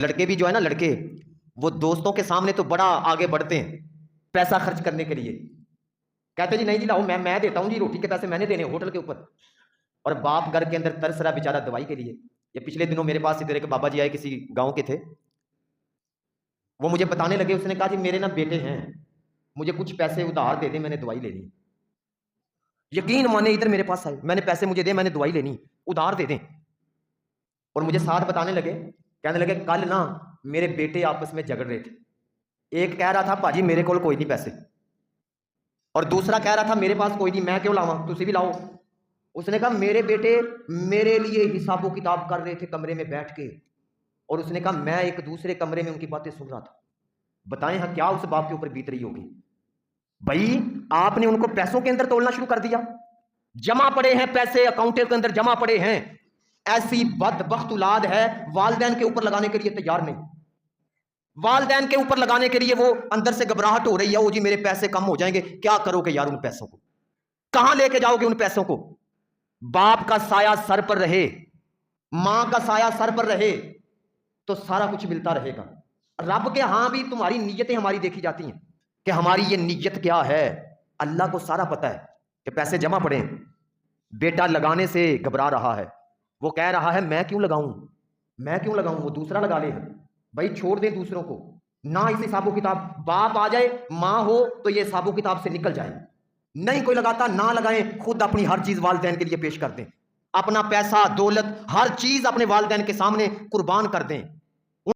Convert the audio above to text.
لڑکے بھی جو ہے نا لڑکے وہ دوستوں کے سامنے تو بڑا آگے بڑھتے ہیں پیسہ خرچ کرنے کے لیے، کہتے جی نہیں جی لاؤ میں دیتا ہوں جی، روٹی کے پیسے میں نے دینے ہوٹل کے اوپر، اور باپ گھر کے اندر ترس رہا بیچارہ دوائی کے لیے۔ یہ پچھلے دنوں میرے پاس ادھر ایک بابا جی آئے، کسی گاؤں کے تھے، وہ مجھے بتانے لگے، اس نے کہا جی میرے نا بیٹے ہیں، مجھے کچھ پیسے ادھار دے دیں، میں نے دوائی لینی۔ یقین مانے ادھر میرے پاس آئے، میں نے پیسے مجھے دے، میں نے دوائی لینی، ادھار دے دیں، اور مجھے ساتھ بتانے لگے، کہنے لگے کل نا میرے بیٹے آپس میں جھگڑ رہے تھے، ایک کہہ رہا تھا پاجی میرے کول کوئی نہیں پیسے، اور دوسرا کہہ رہا تھا میرے پاس کوئی نہیں، میں کیوں لاواں، تسی بھی لاؤ۔ اس نے کہا میرے بیٹے میرے لیے حساب و کتاب کر رہے تھے کمرے میں بیٹھ کے، اور اس نے کہا میں ایک دوسرے کمرے میں ان کی باتیں سن رہا تھا۔ بتائیں ہاں کیا اس باپ کے اوپر بیت رہی ہوگی؟ بھائی آپ نے ان کو پیسوں کے اندر تولنا شروع کر دیا، جمع پڑے ہیں پیسے اکاؤنٹ کے اندر جمع پڑے ہیں، ایسی بدبخت اولاد ہے والدین کے اوپر لگانے کے لیے تیار نہیں، والدین کے اوپر لگانے کے لیے وہ اندر سے گھبراہٹ ہو رہی ہے، او جی میرے پیسے کم ہو جائیں گے، کیا کرو گے یار ان پیسوں کو، کہاں لے کے جاؤ گے ان پیسوں کو؟ باپ کا سایہ سر پر رہے، ماں کا سایہ سر پر رہے تو سارا کچھ ملتا رہے گا۔ رب کے ہاں بھی تمہاری نیتیں ہماری دیکھی جاتی ہیں کہ ہماری یہ نیت کیا ہے، اللہ کو سارا پتا ہے کہ پیسے جمع پڑے ہیں، بیٹا لگانے سے گھبرا رہا ہے، وہ کہہ رہا ہے میں کیوں لگاؤں، میں کیوں لگاؤں، وہ دوسرا لگا لے، بھائی چھوڑ دیں دوسروں کو، نہ اس حساب و کتاب، باپ آ جائے ماں ہو تو یہ حساب و کتاب سے نکل جائے، نہیں کوئی لگاتا نہ لگائیں، خود اپنی ہر چیز والدین کے لیے پیش کر دیں، اپنا پیسہ دولت ہر چیز اپنے والدین کے سامنے قربان کر دیں۔